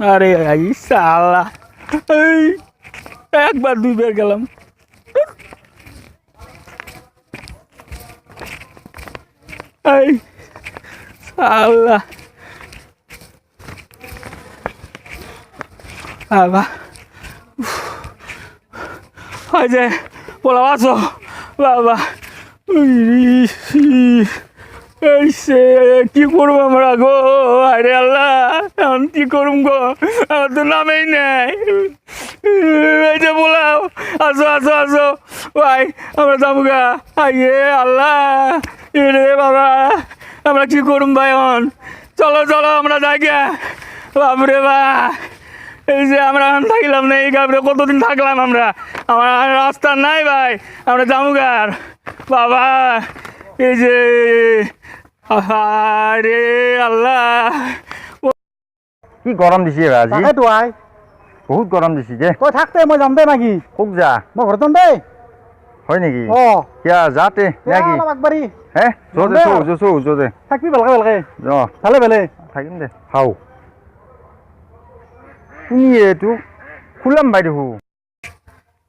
আরে ভাই শালা এই একবার দুইবার গেলাম এই শালা বাবা হয় যে বলা আছো বাবা এই সে কি করবো আমরা গো আরে আল্লাহ এখন কি করুম গো আমার তো নামেই নেই এই যে বলাও আসো আসো আসো ভাই আমরা যাবো গা আইয়ে আল্লাহ রে বাবা আমরা কি করুম ভাই এখন চলো চলো আমরা যাই গা বাপরে বা এই যে আমরা থাকলাম না এই গাবরে কতদিন থাকলাম আমরা আমার রাস্তা নাই ভাই আমরা যাবো গা বাবা এই যে আরে আল্লাহ কি গরম দিছি আজি তাকেতো আই বহুত গরম দিছি যে তই থাকতে মই যাম দে নাকি খুব যা মই ঘৰত যাম দেই হয় নেকি অ কিয়া যাতে নাকি অলপ আগবাঢ়ি হে জোতে থাকবি ভালকে ভালকে অ ভালে ভালে থাকিম দে হাও শুনি এইটো খুলাম বাই দেখো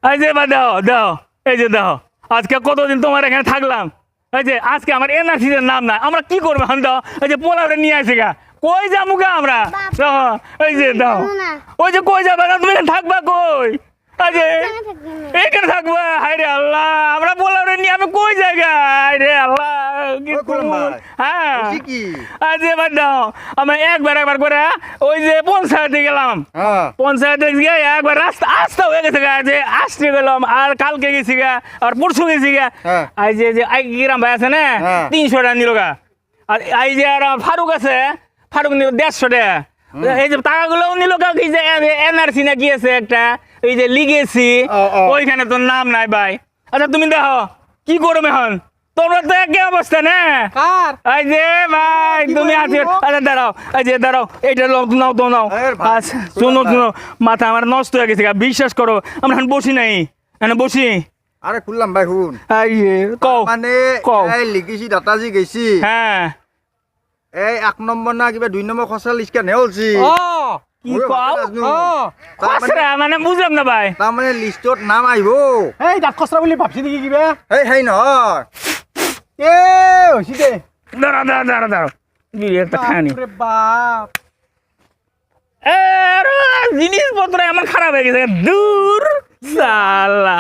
এই যে বা দাও দাও এই যে দাও আজকে কতদিন তোমার এখানে থাকলাম এই যে আজকে আমার এনআরসি এর নাম নাই আমরা কি করবো এখন দাও এই যে পোলারে নিয়ে আসি গা কই যাবো গা আমরা এই যে দাও ওই যে কই যাবা তুমি এখানে থাকবা কই এই যে এখানে থাকবা হায় রে আল্লাহ আমরা পোলারে নিয়ে আমি কই জায়গা হায় রে আল্লাহ কি করবো হ্যাঁ আজ এবার দাও আমি একবার করে ওই যে পঞ্চায়েতে গেলাম পঞ্চায়েতে গিয়ে একবার রাস্তা হয়ে গেছে গা যে আসতে গেলাম আর কালকে গেছি গা আর পরশু গেছি গা এই যে গ্রাম ভাই আছে না 300 টাকা নিল গা আর এই যে আর ফারুক আছে ফারুক নিল 150 টাকা এই যে টাকাগুলোও নিল গা কি যে এনআরসি না কি আছে একটা এই যে লিগেছি ওইখানে তোর নাম নাই ভাই আচ্ছা তুমি দেখো কি করবে এখন তোমরা তো একই অবস্থা না এই যে ভাই তুমি আছো আচ্ছা দাঁড়াও এই যে দাঁড়াও এইটা নাও তো নাও আচ্ছা শোনো শোনো মাথা আমার নষ্ট হয়ে গেছে বিশ্বাস করো আমরা এখন বসি নাই এখন বসি আরে খুললাম ভাই শুন এই কও মানে এই লিগেছি দাতাজি গেছি হ্যাঁ এই 1 নম্বর না কিবা 2 নম্বর খসা লিস্ট নে হলছি কি কও খসরা মানে বুঝলাম না ভাই তার মানে লিস্টত নাম আইবো এই দাঁত খসৰা বুলি ভাবছি নেকি কিবা এই হেই নহয় এ হইছি দে দাঁড়া একটা খানি বাপরে বাপ জিনিসপত্র এমন খারাপ হয়ে গেছে দূর সালা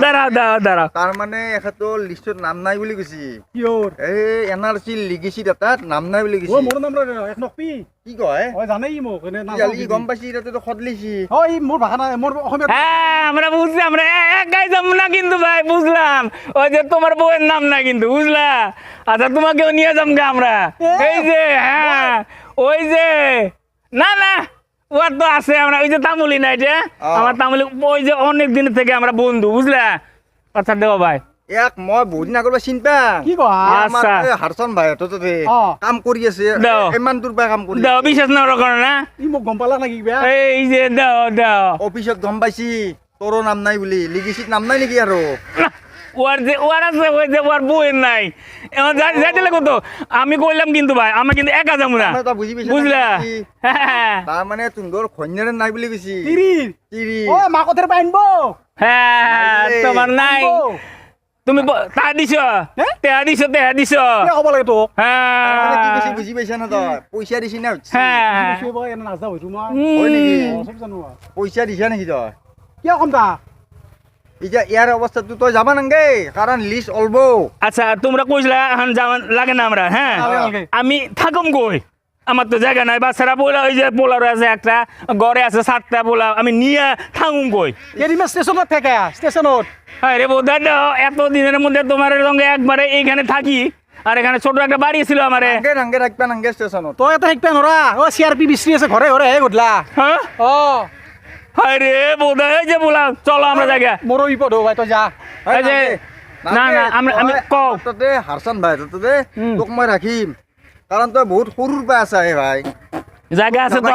দাঁড়াও তার মানে এখানে লিস্টত নাম নাই বুলি কইছি কিয়ৰ এই এনআরসি লিগেছি দাতাত নাম নাই বুলি কইছি ও মোৰ নাম এক নকপি কি কয় ও জানেই মোক এনে নাম জালি গম পাইছি এটা তো খদলিছি ওই মোর ভাষা নাই মোর অসমীয়া হ্যাঁ আমরা বুঝছি আমরা একাই যাব না কিন্তু ভাই বুঝলাম ওই যে তোমার বউয়ের নাম না কিন্তু বুঝলা আচ্ছা তোমাকেও নিয়ে যাম গা আমরা এই যে হ্যাঁ ওই যে না ওর তো আছে আমরা ওই যে তামুলি না এটা আমার তামুলি ওই যে অনেক দিন থেকে আমরা বন্ধু বুঝলা আচ্ছা দেও ভাই এক মই বহুত দিন আগৰ চিন্তা কি কয় আচ্ছা হাৰচন ভাই তো কাম কৰি আছে ইমান দূৰ পৰা কাম কৰি দাও বিশ্বাস নকৰ না ই মোক গম পালা নাকি কিবা এই যে দাও অফিসত গম পাইছি তোর নাম নাই বুলি লিগেছিত নাম নাই নেকি আৰু ওর আছে ওই যে ওর বউয়ের নাই যাইতে লাগো তো আমি কইলাম কিন্তু ভাই আমি কিন্তু একা যাবো না বুঝলা তার মানে তুন্দর খন্যার নাই বুলি কইছি তিরি ও মা কথার পাইনবো হ্যাঁ তোমার নাই তুমি তা দিছো তে দিছো কব লাগে তো হ্যাঁ কি কইছি বুঝি পাইছ না তই পয়সা দিছি না হ্যাঁ এনে নাজা হইছো মই হয় নেকি সব জানো পয়সা দিছা নেকি তই কি কম তা ইটা ইয়ার অবস্থা তুই যাবা নাগে কারণ লিস্ট অলবো আচ্ছা তোমরা কইলা এখন যাওয়ান লাগে না আমরা হ্যাঁ আমি থাকম কই আমার তো জায়গা নাই বাচ্চারা পোলা ওই যে পোলার আছে একটা ঘরে আছে 7টা পোলা আমি নিয়ে থাকুম কই এরিমে স্টেশনত থেকে স্টেশনত আরে বোধা দাও এত দিনের মধ্যে তোমার সঙ্গে একবারে এইখানে থাকি আর এখানে ছোট একটা বাড়ি ছিল আমারে নাঙ্গে রাখবা নাঙ্গে স্টেশনত তো এটা হেকপে নরা ও সিআরপি বিশ্রী আছে ঘরে ঘরে হে গডলা হ্যাঁ ও আরে বোধা এই যে বলা চলো আমরা জায়গা মোর বিপদ হো ভাই তো যা এই যে না আমি কও তোতে হারসান ভাই তোতে তোক মই রাখিম কারণ তুই বহুত সরুর পা আছে ভাই জায়গা আছে তো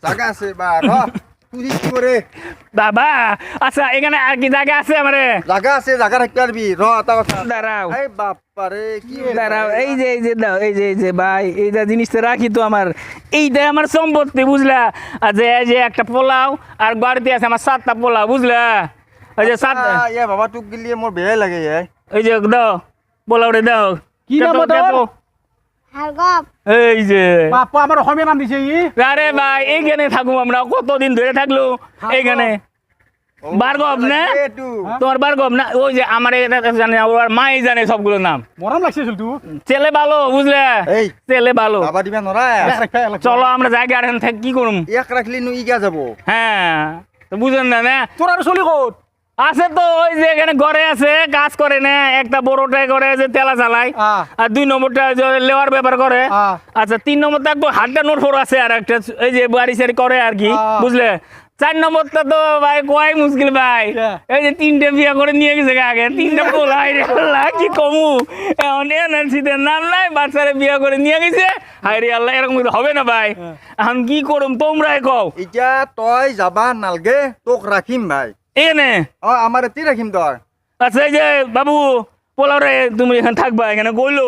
জায়গা আছে বা তুই কি করে বাবা আচ্ছা এখানে আর কি জায়গা আছে আমারে জায়গা আছে জায়গা রাখতে পারবি র এটা কথা দাঁড়াও এই বাপারে কি দাঁড়াও এই যে দাও এই যে ভাই এইটা জিনিসটা রাখি তো আমার এইটাই আমার সম্পত্তি বুঝলা আর যে এই যে একটা পোলাও আর বাড়িতে আছে আমার 7টা পোলাও বুঝলা এই যে 7টা ইয়া বাবা টুক গিলিয়ে মোর বেয়া লাগে এই যে দাও পোলাওরে দাও কি নাম তোর? হারগপ এই যে বাপ্পা আমার অসমীয়া নাম দিছে ই আরে ভাই এইখানে থাকুম আমরা কতদিন ধরে থাকলো এইখানে বারগব না তোমার বারগব না ওই যে আমার এটা জানে ওর মাই জানে সবগুলো নাম মরম লাগছে চুল তুই ছেলে ভালো বুঝলে এই ছেলে ভালো বাবা দিবা নরা চলো আমরা জায়গা আর থাক কি করুম এক রাখলি নু ইগা যাব হ্যাঁ তো বুঝেন না না তোর আর চলি কত আছে তো ওই যে এখানে ঘরে আছে কাজ করে না একটা বড়টাই করে যে তেলা চালায় আর 2 নম্বরটা যে লেওয়ার ব্যাপার করে আচ্ছা 3 নম্বরটা একটু হাড্ডা নোট ফোর আছে আর একটা এই যে বাড়ি সারি করে আর কি বুঝলে 4 নম্বরটা তো ভাই কয় মুশকিল ভাই এই যে 3টে বিয়ে করে নিয়ে গেছে আগে 3টা পোলাই রে আল্লাহ কি কমু এখন NRC তে নাম নাই বাচ্চারে বিয়ে করে নিয়ে গেছে হায় রে আল্লাহ এরকম হবে না ভাই এখন কি করুম তোমরাই কও ইটা তই যাবা নালগে তোক রাখিম ভাই এনে আমার এতি রাখিম তোর আচ্ছা এই যে বাবু পোলাওরে তুমি এখানে থাকবা এখানে কইলো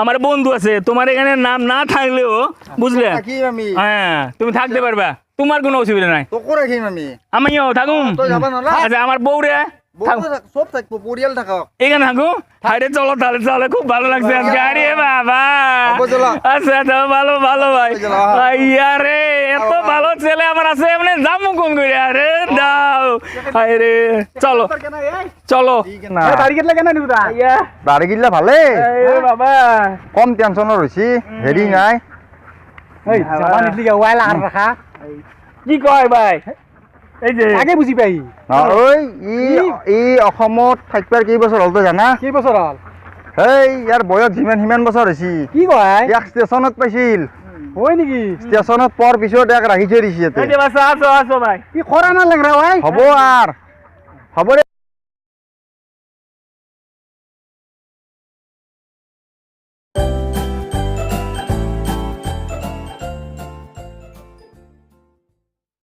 আমার বন্ধু আছে তোমার এখানে নাম না থাকলেও বুঝলে রাখিম আমি হ্যাঁ তুমি থাকতে পারবা তোমার কোনো অসুবিধা নাই তোকে রাখিম আমি আমিও থাকুম তুই যাবা নলা আচ্ছা আমার বউরে সব থাকবো পরিয়াল থাকক এখানে থাকো হাইরে চলো তাহলে চলে খুব ভালো লাগছে আজকে আরে বাবা আচ্ছা আচ্ছা ভালো ভালো ভাই আরে এত ভালো ছেলে আমার আছে মানে যাবো কোন করে আরে দাও হাইরে চলো চলো তারিখের লাগে না নিউদা বাড়ি গিলা ভালে বাবা কম টেনশনৰ হৈছি হেৰি নাই এই জাপান ইডলি ওয়াইলা আর রাখা কি কয় ভাই এই যে আগে বুঝি পাই ঐ ই অসমত থাকবাৰ কেইবছৰ হ'ল তই জানা কি বছর হল হেই ইয়াৰ বয়স সিমান বছৰ হৈছি কি কয় ইয়াক ষ্টেচনত পাইছিল হয় নেকি ষ্টেচনত পোৱাৰ পিছত ইয়াক ৰাখি থৈ দিছে এই যে বাস আসো আসো ভাই কি খরা না লাগ রা ভাই হ'ব আৰ হ'ব দে